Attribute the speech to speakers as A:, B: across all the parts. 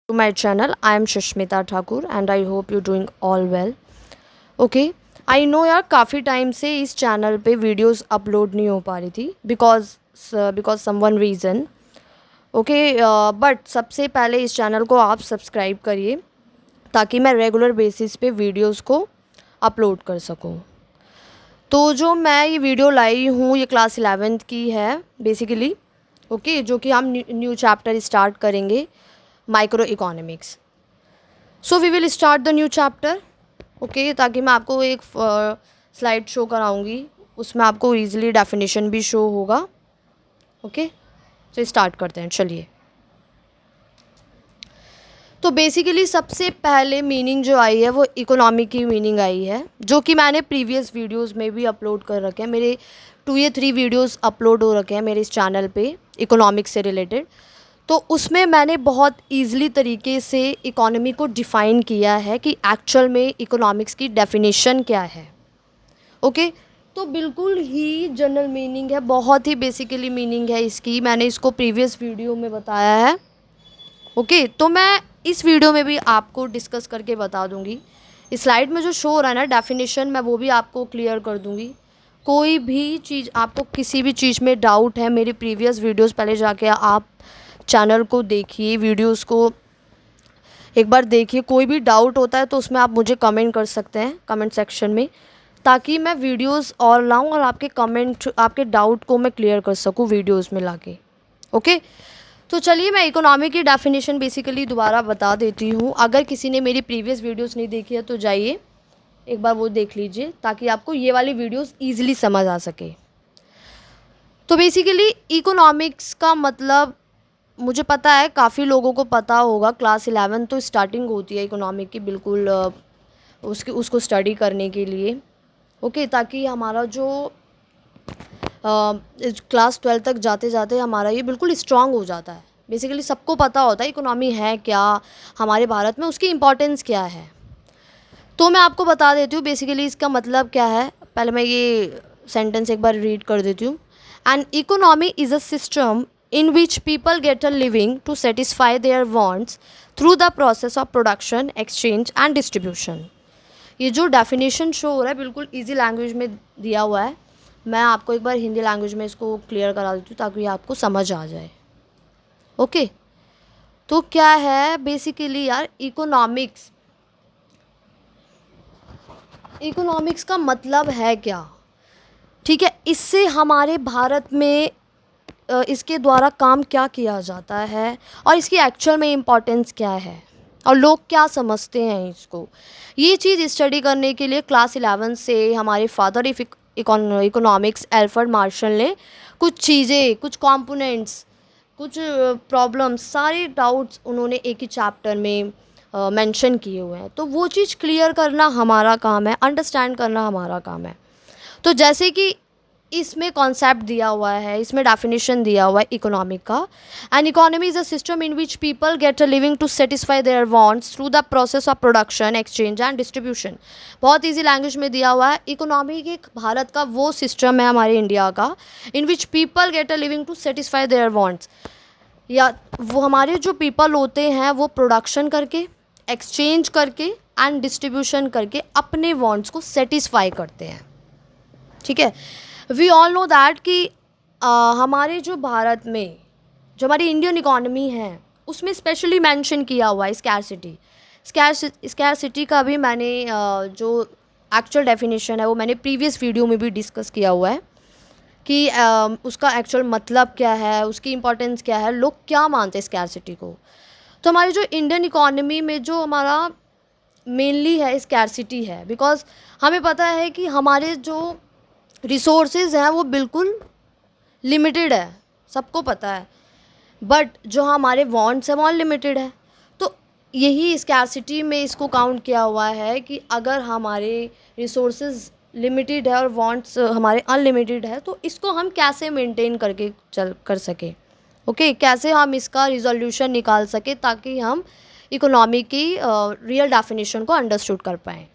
A: To my channel. I am Shashmita Thakur and I hope you're doing all well. Okay. I know यार काफ़ी time से इस channel पे videos upload नहीं हो पा रही थी because some one reason. Okay. But सबसे पहले इस चैनल को आप सब्सक्राइब करिए ताकि मैं रेगुलर बेसिस पे वीडियोस को अपलोड कर सकूं। तो जो मैं ये वीडियो लाई हूँ ये क्लास 11th की है बेसिकली। ओके। जो कि हम न्यू चैप्टर स्टार्ट करेंगे, microeconomics. So we will start the new chapter. Okay. ताकि मैं आपको एक स्लाइड शो कराऊंगी, उसमें आपको इजीली डेफिनेशन भी शो होगा। ओके। तो स्टार्ट करते हैं, चलिए। तो बेसिकली सबसे पहले मीनिंग जो आई है वो इकोनॉमिक की मीनिंग आई है, जो कि मैंने प्रीवियस वीडियोस में भी अपलोड कर रखे हैं। मेरे 2 या 3 वीडियोस अपलोड हो रखे हैं मेरे इस चैनल पे इकोनॉमिक्स से रिलेटेड। तो उसमें मैंने बहुत ईज़िली तरीके से इकोनॉमी को डिफ़ाइन किया है कि एक्चुअल में इकोनॉमिक्स की डेफिनेशन क्या है। ओके। तो बिल्कुल ही जनरल मीनिंग है, बहुत ही बेसिकली मीनिंग है इसकी। मैंने इसको प्रीवियस वीडियो में बताया है। ओके। तो मैं इस वीडियो में भी आपको डिस्कस करके बता दूंगी। इस स्लाइड में जो शो हो रहा है ना डेफिनेशन, मैं वो भी आपको क्लियर कर दूंगी। कोई भी चीज़ आपको किसी भी चीज़ में डाउट है, मेरी प्रीवियस वीडियोस पहले जाके आप चैनल को देखिए, वीडियोस को एक बार देखिए। कोई भी डाउट होता है तो उसमें आप मुझे कमेंट कर सकते हैं कमेंट सेक्शन में, ताकि मैं वीडियोस और लाऊं और आपके कमेंट, आपके डाउट को मैं क्लियर कर सकूं वीडियोस में लाके। ओके। तो चलिए मैं इकोनॉमी की डेफिनेशन बेसिकली दोबारा बता देती हूँ। अगर किसी ने मेरी प्रीवियस वीडियोस नहीं देखी है तो जाइए एक बार वो देख लीजिए, ताकि आपको ये वाली वीडियोस ईजिली समझ आ सके। तो बेसिकली इकोनॉमिक्स का मतलब, मुझे पता है काफ़ी लोगों को पता होगा, क्लास 11 तो स्टार्टिंग होती है इकोनॉमिक की बिल्कुल उसको स्टडी करने के लिए। ओके। ताकि हमारा जो क्लास 12 तक जाते जाते हमारा ये बिल्कुल स्ट्रांग हो जाता है। बेसिकली सबको पता होता है इकोनॉमी है क्या, हमारे भारत में उसकी इम्पोर्टेंस क्या है। तो मैं आपको बता देती हूँ बेसिकली इसका मतलब क्या है। पहले मैं ये सेंटेंस एक बार रीड कर देती हूँ। An economy is a system in which people get a living to satisfy their wants through the process of production, exchange and distribution. ये जो डेफिनेशन शो हो रहा है बिल्कुल इजी लैंग्वेज में दिया हुआ है। मैं आपको एक बार हिंदी लैंग्वेज में इसको क्लियर करा देती हूँ ताकि आपको समझ आ जाए। ओके। तो क्या है बेसिकली यार इकोनॉमिक्स, इकोनॉमिक्स का मतलब है क्या, ठीक है। इससे हमारे भारत में इसके द्वारा काम क्या किया जाता है और इसकी एक्चुअल में इम्पोर्टेंस क्या है और लोग क्या समझते हैं इसको। ये चीज़ स्टडी करने के लिए क्लास 11 से हमारे फादर इकोनॉमिक्स एल्फ्रेड मार्शल ने कुछ चीज़ें, कुछ कंपोनेंट्स, कुछ प्रॉब्लम्स, सारे डाउट्स उन्होंने एक ही चैप्टर में मेंशन किए हुए हैं। तो वो चीज़ क्लियर करना हमारा काम है, अंडरस्टैंड करना हमारा काम है। तो जैसे कि इसमें कॉन्सेप्ट दिया हुआ है, इसमें डेफिनेशन दिया हुआ है इकोनॉमिक का। An economy is a system in which people get a living to satisfy their wants through the process of production, exchange and distribution. बहुत ईजी लैंग्वेज में दिया हुआ है। इकोनॉमी एक भारत का वो सिस्टम है, हमारे इंडिया का, in which people get a living to satisfy their wants, या वो हमारे जो पीपल होते हैं वो प्रोडक्शन करके, एक्सचेंज करके एंड डिस्ट्रीब्यूशन करके अपने वांट्स को सेटिस्फाई करते हैं। ठीक है। वी ऑल नो दैट कि हमारे जो भारत में जो हमारी इंडियन इकोनॉमी है उसमें स्पेशली मेंशन किया हुआ है स्कैरसिटी। स्कैरसिटी का भी मैंने जो एक्चुअल डेफिनेशन है वो मैंने प्रीवियस वीडियो में भी डिस्कस किया हुआ है कि उसका एक्चुअल मतलब क्या है, उसकी इम्पोर्टेंस क्या है, लोग क्या मानते हैं स्कैरसिटी को। तो हमारी जो इंडियन इकोनॉमी में जो हमारा मेनली है स्कैरसिटी है, बिकॉज हमें पता है कि हमारे जो रिसोर्सेज हैं वो बिल्कुल लिमिटेड है, सबको पता है। बट जो हमारे वांट्स हैं वो अनलिमिटेड है। तो यही स्कैरसिटी में इसको काउंट किया हुआ है कि अगर हमारे रिसोर्सेज लिमिटेड है और वांट्स हमारे अनलिमिटेड है तो इसको हम कैसे मेंटेन करके चल कर सकें। ओके। कैसे हम इसका रिजोल्यूशन निकाल सके ताकि हम इकोनॉमी की रियल डेफिनेशन को अंडरस्टूड कर पाएँ।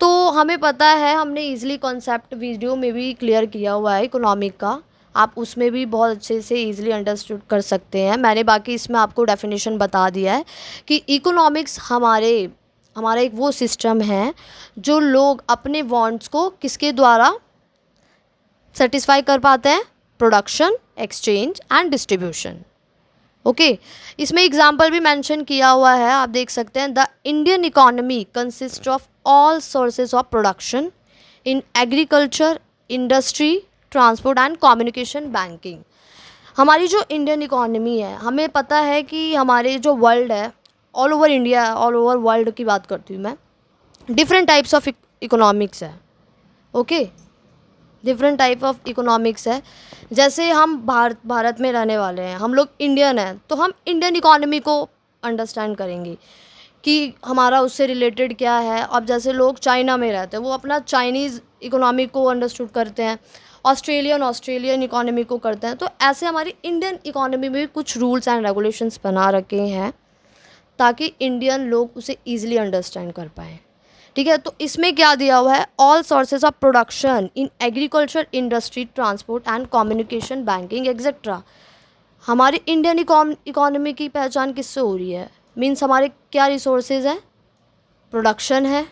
A: तो हमें पता है, हमने इजीली कॉन्सेप्ट वीडियो में भी क्लियर किया हुआ है इकोनॉमिक का। आप उसमें भी बहुत अच्छे से ईजिली अंडरस्टूड कर सकते हैं। मैंने बाकी इसमें आपको डेफिनेशन बता दिया है कि इकोनॉमिक्स हमारा एक वो सिस्टम है जो लोग अपने वांट्स को किसके द्वारा सेटिस्फाई कर पाते हैं, production, exchange and distribution. Okay, इसमें एग्जाम्पल भी मेंशन किया हुआ है, आप देख सकते हैं। The Indian economy consist of all sources of production in agriculture, industry, transport and communication, banking. हमारी जो इंडियन इकोनॉमी है, हमें पता है कि हमारे जो वर्ल्ड है, all over India, all over world की बात करती हूँ मैं, डिफरेंट टाइप्स ऑफ इकोनॉमिक्स है। Okay, different type of economics है। जैसे हम भारत में रहने वाले हैं, हम लोग इंडियन हैं, तो हम इंडियन इकोनॉमी को अंडरस्टैंड करेंगे कि हमारा उससे रिलेटेड क्या है। अब जैसे लोग चाइना में रहते हैं, वो अपना चाइनीज़ इकोनॉमी को अंडरस्टूड करते हैं, ऑस्ट्रेलियन इकोनॉमी को करते हैं। तो ऐसे हमारी इंडियन इकोनॉमी में भी कुछ रूल्स एंड रेगुलेशंस बना रखे हैं ताकि इंडियन लोग उसे ईजिली अंडरस्टैंड कर पाएँ। ठीक है, तो इसमें क्या दिया हुआ है, all sources of production in agriculture, industry, transport and communication, banking etcetera. हमारी इंडियन इकोनॉमी की पहचान किससे हो रही है, मीन्स हमारे क्या रिसोर्सेज हैं, प्रोडक्शन है,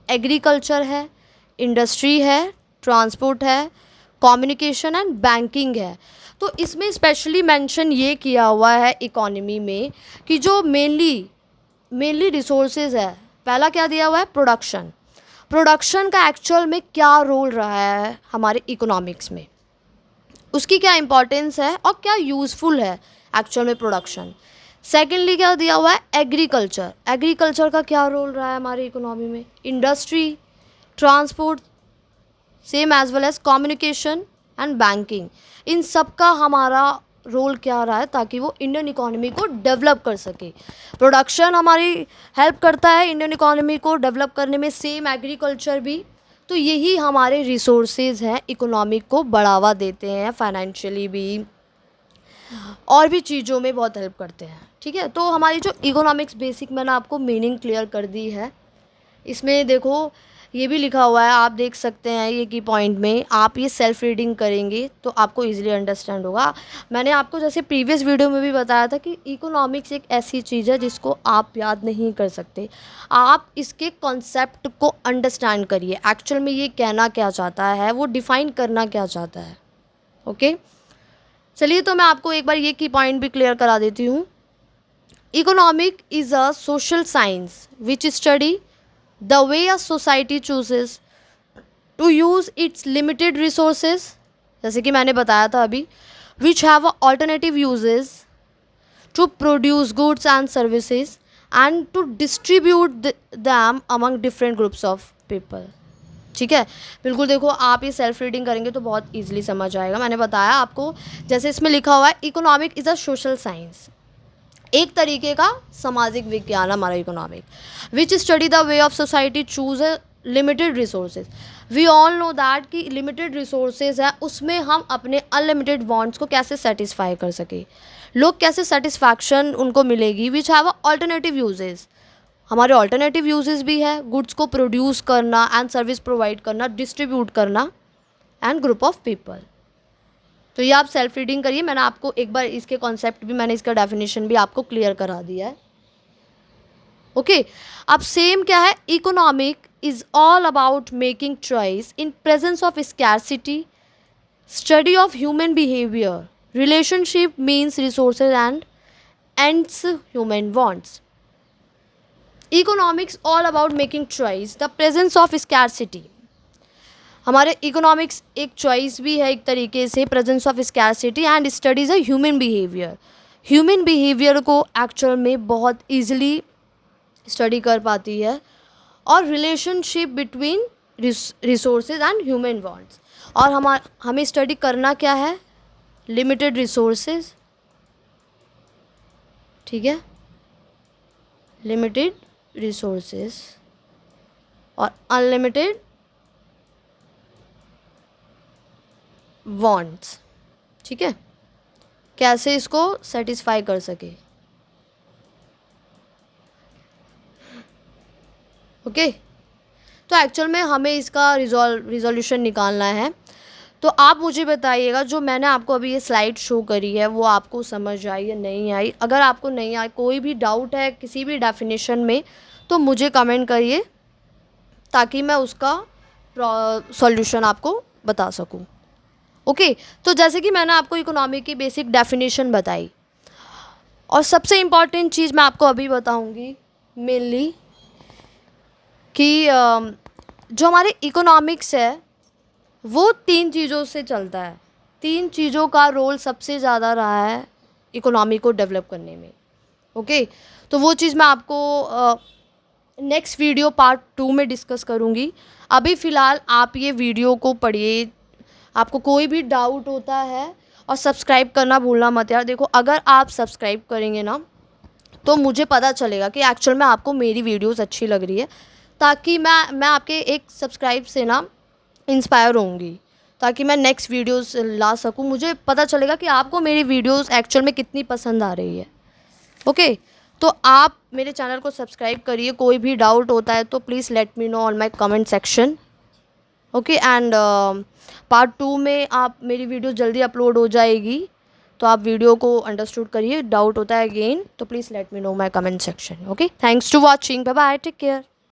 A: एग्रीकल्चर है, इंडस्ट्री है, ट्रांसपोर्ट है, कम्युनिकेशन एंड बैंकिंग है। तो इसमें स्पेशली मेंशन ये किया हुआ है इकोनॉमी में कि जो मेनली रिसोर्सेज है, पहला क्या दिया हुआ है, प्रोडक्शन का एक्चुअल में क्या रोल रहा है हमारे इकोनॉमिक्स में, उसकी क्या इंपॉर्टेंस है और क्या यूज़फुल है एक्चुअल में प्रोडक्शन। सेकेंडली क्या दिया हुआ है, एग्रीकल्चर का क्या रोल रहा है हमारी इकोनॉमी में, industry, transport, same as well as communication and banking, इन सब का हमारा रोल क्या रहा है ताकि वो इंडियन इकोनॉमी को डेवलप कर सके। प्रोडक्शन हमारी हेल्प करता है इंडियन इकोनॉमी को डेवलप करने में, सेम एग्रीकल्चर भी। तो यही हमारे रिसोर्सेज हैं, इकोनॉमी को बढ़ावा देते हैं, फाइनेंशियली भी और भी चीज़ों में बहुत हेल्प करते हैं। ठीक है, तो हमारी जो इकोनॉमिक्स बेसिक मैंने आपको मीनिंग क्लियर कर दी है। इसमें देखो ये भी लिखा हुआ है, आप देख सकते हैं ये की पॉइंट में, आप ये सेल्फ रीडिंग करेंगे तो आपको इजीली अंडरस्टैंड होगा। मैंने आपको जैसे प्रीवियस वीडियो में भी बताया था कि इकोनॉमिक्स एक ऐसी चीज़ है जिसको आप याद नहीं कर सकते, आप इसके कॉन्सेप्ट को अंडरस्टैंड करिए, एक्चुअल में ये कहना क्या चाहता है, वो डिफ़ाइन करना क्या चाहता है। ओके, चलिए तो मैं आपको एक बार ये की पॉइंट भी क्लियर करा देती हूँ। Economic is a social science which study the way a society chooses to use its limited resources, जैसे कि मैंने बताया था अभी, which have alternative uses to produce goods and services and to distribute them among different groups of people। ठीक है, बिल्कुल देखो आप ये सेल्फ रीडिंग करेंगे तो बहुत ईजिली समझ आएगा। मैंने बताया आपको, जैसे इसमें लिखा हुआ है economic is a social science, एक तरीके का सामाजिक विज्ञान हमारा economic, which study the way of society choose a limited resources. We all know that कि लिमिटेड रिसोर्सेज है, उसमें हम अपने अनलिमिटेड वांट्स को कैसे सेटिस्फाई कर सके, लोग कैसे सेटिस्फैक्शन उनको मिलेगी। विच हैव अल्टरनेटिव यूजेस, हमारे अल्टरनेटिव यूजेस भी है, गुड्स को प्रोड्यूस करना एंड सर्विस प्रोवाइड करना, डिस्ट्रीब्यूट करना एंड ग्रुप ऑफ पीपल। तो ये आप सेल्फ रीडिंग करिए, मैंने आपको एक बार इसके कॉन्सेप्ट भी, मैंने इसका डेफिनेशन भी आपको क्लियर करा दिया है। ओके, अब सेम क्या है, economic is all about making choice in presence of scarcity, study of human behaviour, relationship means resources and ends human wants. Economics all about making choice, the presence of scarcity, हमारे economics एक choice भी है एक तरीके से, presence of scarcity and studies है human behaviour, human behaviour को actual में बहुत ईजिली स्टडी कर पाती है, और relationship between resources and human wants. और हमें स्टडी करना क्या है, लिमिटेड रिसोर्सेज, ठीक है, लिमिटेड रिसोर्सेज और अनलिमिटेड वांट्स। ठीक है, कैसे इसको सेटिस्फाई कर सके। ओके, तो एक्चुअल में हमें इसका रिजोल्यूशन निकालना है। तो आप मुझे बताइएगा जो मैंने आपको अभी ये स्लाइड शो करी है वो आपको समझ आई या नहीं आई। अगर आपको नहीं आई, कोई भी डाउट है किसी भी डेफिनेशन में, तो मुझे कमेंट करिए ताकि मैं उसका सॉल्यूशन आपको बता सकूं। ओके, तो जैसे कि मैंने आपको इकोनॉमी की बेसिक डेफिनेशन बताई, और सबसे इम्पॉर्टेंट चीज़ मैं आपको अभी बताऊंगी मेनली कि जो हमारे इकोनॉमिक्स है वो 3 चीज़ों से चलता है। 3 चीज़ों का रोल सबसे ज़्यादा रहा है इकोनॉमी को डेवलप करने में। ओके, तो वो चीज़ मैं आपको नेक्स्ट वीडियो पार्ट 2 में डिस्कस करूँगी। अभी फ़िलहाल आप ये वीडियो को पढ़िए। आपको कोई भी डाउट होता है, और सब्सक्राइब करना भूलना मत यार। देखो, अगर आप सब्सक्राइब करेंगे ना तो मुझे पता चलेगा कि एक्चुअल में आपको मेरी वीडियोस अच्छी लग रही है, ताकि मैं आपके एक सब्सक्राइब से ना इंस्पायर होंगी, ताकि मैं नेक्स्ट वीडियोस ला सकूं। मुझे पता चलेगा कि आपको मेरी वीडियोस एक्चुअल में कितनी पसंद आ रही है। ओके, तो आप मेरे चैनल को सब्सक्राइब करिए। कोई भी डाउट होता है तो please let me know on my comment section. Okay, and part 2 में आप मेरी वीडियो जल्दी अपलोड हो जाएगी, तो आप वीडियो को अंडरस्टूड करिए। डाउट होता है अगेन तो please let me know my comment section. Okay, thanks to watching, bye bye, take care.